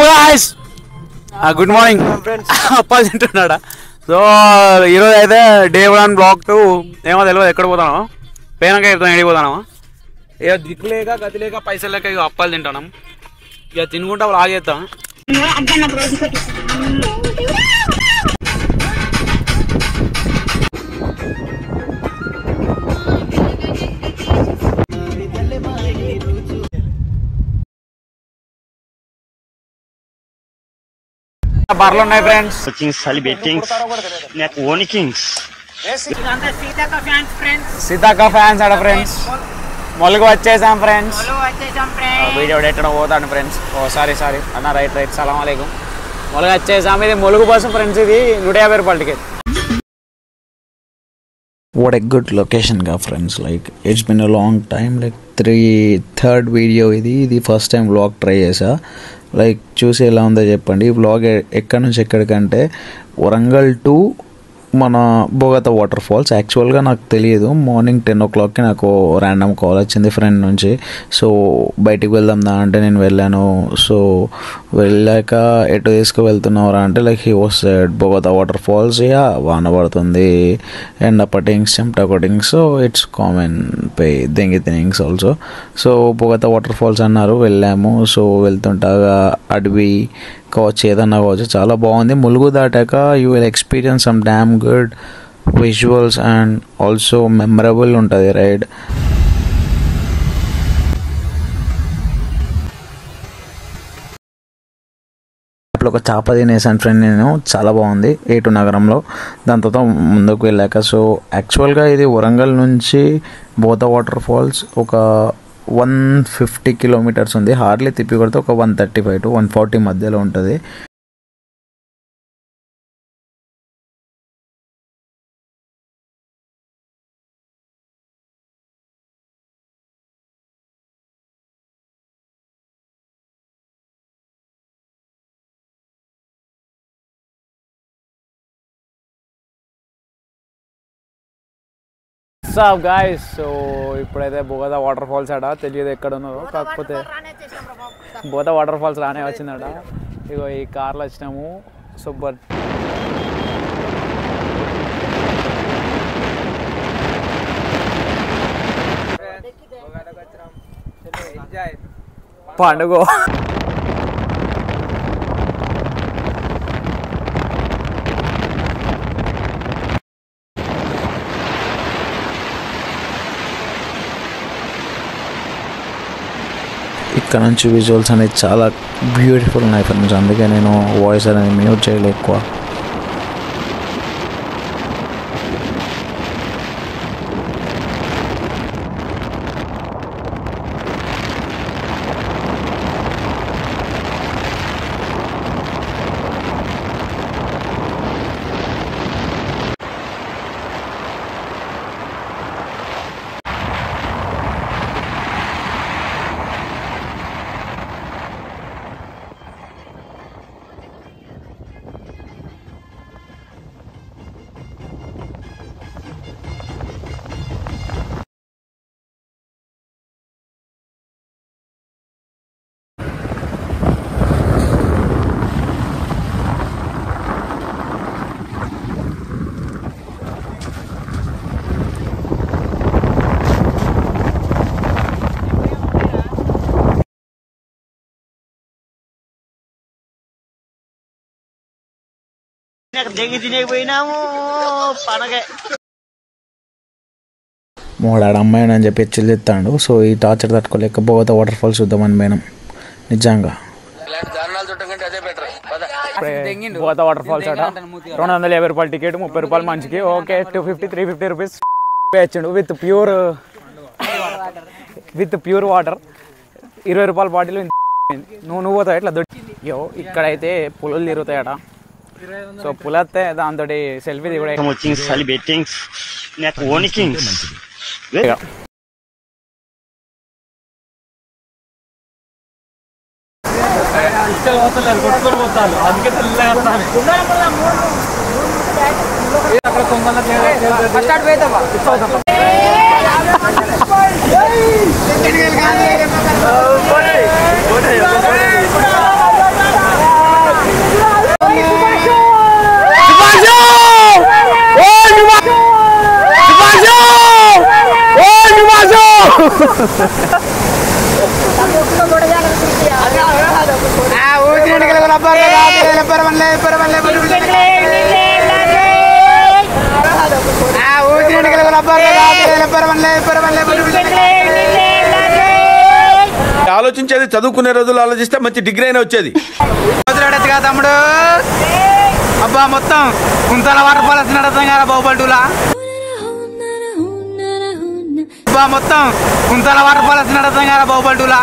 Guys good morning అప్పాలు తింటున్నాడా. So ఈరోజు అయితే డే 1 బ్లాక్ 2 ఏమో తెలియదు ఎక్కడ పోతాను, పేనక చెప్తాను ఎడికి పోతాను. ఇక దిక్కు లేక గతి లేక పైసలు లేక ఇక అప్పాలు తింటాం. ఇక తినుకుంటా బ్లాగ్ చేస్తాం. బర్లు ఉన్నాయి ఫ్రెండ్స్, సీతాక ఫ్యాన్స్ ఆడ ఫ్రెండ్స్. మొలుగు వచ్చేసాం ఫ్రెండ్స్. వీడియో ఎక్కడ పోతాను ఫ్రెండ్స్. ఓ సారీ అన్న, రైట్ సలాం అలైకుం. మొలుగు వచ్చేసాం. ఇది మొలుగు కోసం ఫ్రెండ్స్. ఇది 150 రూపాయల ticket. What a good location ga friends, like it's been a long time, like third video ఇది ఫస్ట్ టైం వ్లాగ్ ట్రై చేసా. లైక్ చూసి ఎలా ఉందో చెప్పండి. ఈ వ్లాగ్ ఎక్కడి నుంచి ఎక్కడికంటే వరంగల్ టు మన బోగత వాటర్ ఫాల్స్. యాక్చువల్గా నాకు తెలియదు, మార్నింగ్ 10 o'clockకి నాకు ర్యాండమ్ కాల్ వచ్చింది ఫ్రెండ్ నుంచి. సో బయటికి వెళ్దాం దా అంటే నేను వెళ్ళాను. సో వెళ్ళాక ఎటు తీసుకువెళ్తున్నావురా అంటే like he was said Bogatha waterfalls. Yeah వాన పడుతుంది, ఎండ పట్టింగ్స్, చెమట కొట్టింగ్స్, సో ఇట్స్ కామన్ పే దెంగి things also. So Bogatha waterfalls అన్నారు, వెళ్ళాము. సో వెళ్తుండగా అడవి కావచ్చు, ఏదన్నా కావచ్చు, చాలా బాగుంది. ములుగు దాటాక you will experience some damn good visuals and also memorable ఉంటుంది రైడ్. ఒక చేప తినేసాను ఫ్రెండ్ నేను, చాలా బాగుంది ఏటు నగరంలో. దాని తర్వాత ముందుకు వెళ్ళాక సో యాక్చువల్గా ఇది వరంగల్ నుంచి బోత వాటర్ ఫాల్స్ ఒక 150 కిలోమీటర్స్ ఉంది. హార్డ్లీ తిప్పి కొడితే ఒక 135 to 140 మధ్యలో ఉంటుంది. గాయస్, సో ఇప్పుడైతే బోగత వాటర్ ఫాల్స్ అట, తెలియదు ఎక్కడ ఉన్నదో, కాకపోతే బోగత వాటర్ ఫాల్స్ రానే వచ్చిందట. ఇగో ఈ కార్లో వచ్చినాము. సూపర్. పండుగ ఇక్కడ నుంచి విజువల్స్ అనేది చాలా బ్యూటిఫుల్ ఉన్నాయి ఫ్రెండ్స్. అందుకే నేను వాయిస్ అనేది మ్యూట్ చేయలేదు ఎక్కువ. మోడాడు అమ్మాయిని అని చెప్పి చెల్లిస్తాడు. సో ఈ టార్చర్ తట్టుకోలేక బోగత వాటర్ ఫాల్స్ చూద్దామని పోయినాం. నిజంగా బోగత వాటర్ ఫాల్స్ అట 250 రూపాయల టికెట్, 30 రూపాయలు మంచికి. ఓకే 250 350 రూపీస్ ఇచ్చిండు విత్ ప్యూర్ వాటర్. 20 రూపాయల బాటిల్. నువ్వు పోతావు ఎట్లా దొడ్డి. ఇక్కడైతే పులులు తిరుగుతాయట. సో పులత్తే దాంతో సెల్ఫీ దిగుడే. ఆలోచించేది చదువుకునే రోజులు ఆలోచిస్తే మంచి డిగ్రీ అయినా వచ్చేది. తమ్ముడు అబ్బా మొత్తం కుంతల వాటర్ ఫాల్స్ నడతాం కదా బాహుబలిలా. అబ్బా మొత్తం కుంతల వాటర్ ఫాల్స్ నడతాం కదా బాహుబలిలా.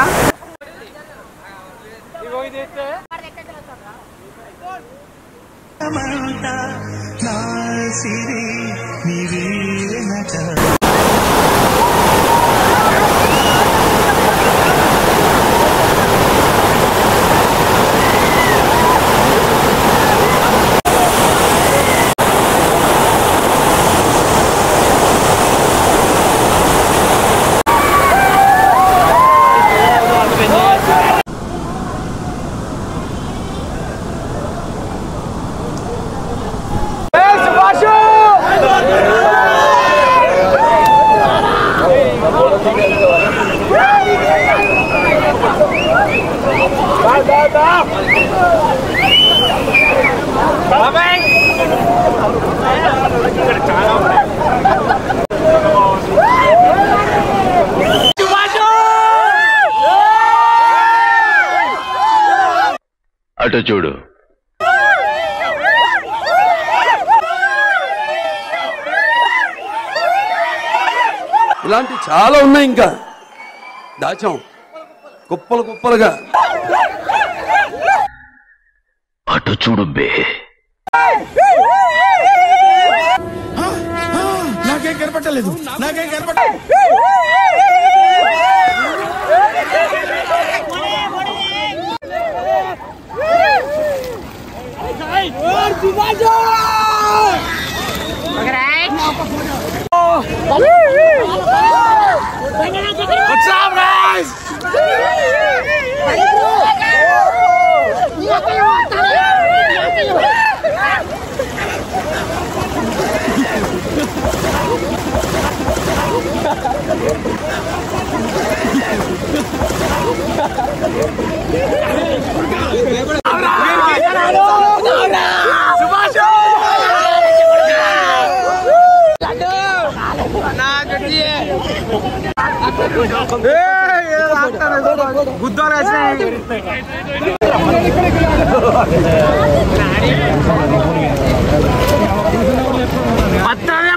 అటు చూడు. ఇలాంటి చాలా ఉన్నాయి, ఇంకా దాచాం కుప్పలు కుప్పలుగా. అటు చూడు బే. నాకేం కనపట్టలేదు, నాకేం కనపట్టలేదు. What's up, guys?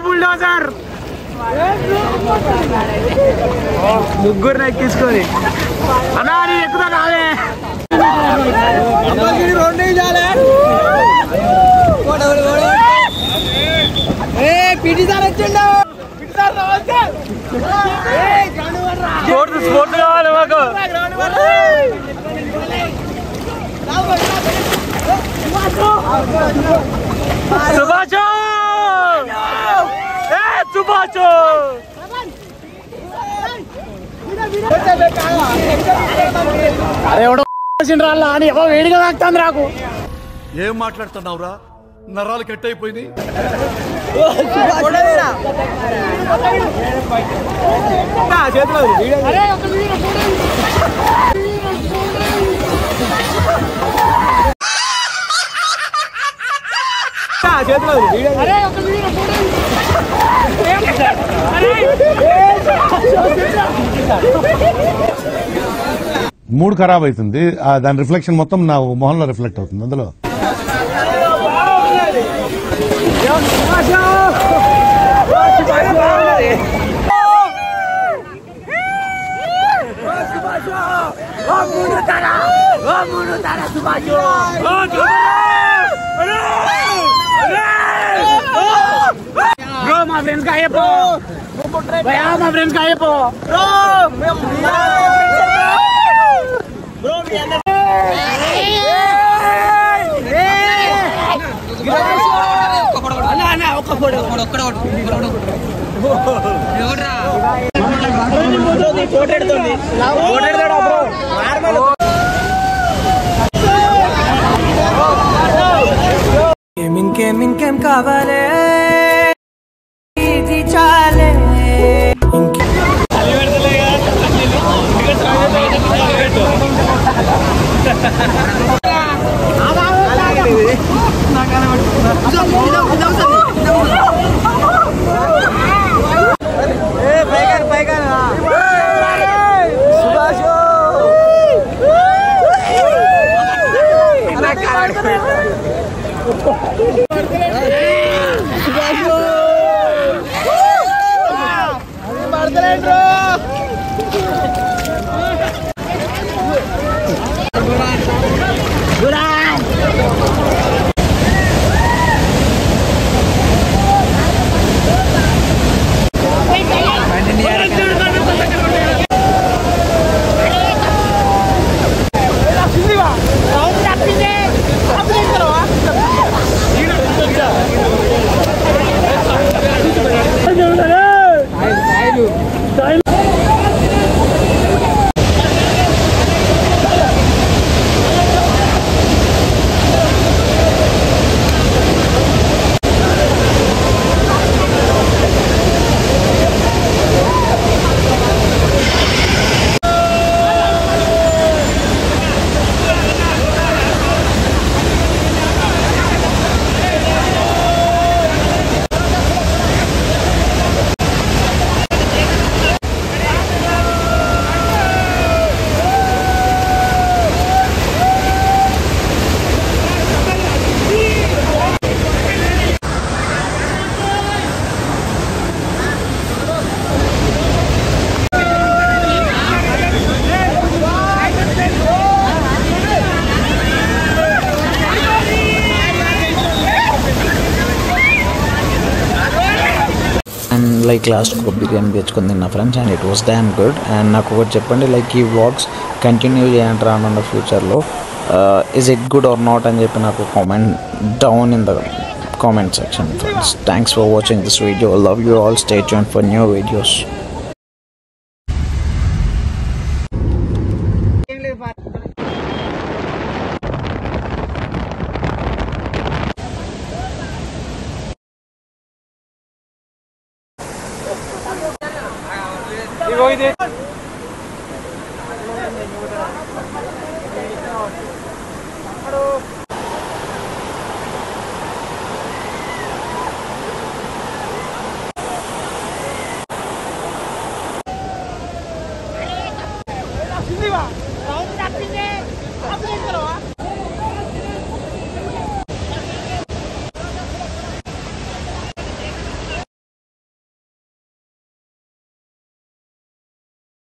బుల్డోజర్ ముగ్గురు ఎక్కించుకొని అన్నా నీ ఎక్కుతా కాదే పిటి సార్ వచ్చిండు. స్పోర్ట్స్ కావాలి మాకు. సుభాష్ సుభాష్ అరే ఎవడో రాళ్ళ అని ఎవరో వేడిగా తాకుతాంది నాకు. ఏం మాట్లాడుతున్నావురా? నరాలు కట్ అయిపోయింది. మూడ్ ఖరాబ్ అవుతుంది. దాని రిఫ్లెక్షన్ మొత్తం నా మొహంలో రిఫ్లెక్ట్ అవుతుంది. అందులో బ్రో మా ఫ్రెండ్స్ కి అయ్యపో భయా, మా ఫ్రెండ్స్ కి అయ్యపో ఇంకేం కావాలే ఇది చాలే అండ్ లైక్ లాస్ట్ ఒక బిర్యానీ తెచ్చుకొని తిన్నా friends, and it was damn good. And నాకు ఒకటి చెప్పండి, లైక్ ఈ వ్లాగ్స్ కంటిన్యూ చేయండి రానున్న ఫ్యూచర్లో. Is it good or not అని చెప్పి నాకు comment down in the comment section friends. Thanks for watching this video. Love you all. Stay tuned for new videos. ఇగో ఇది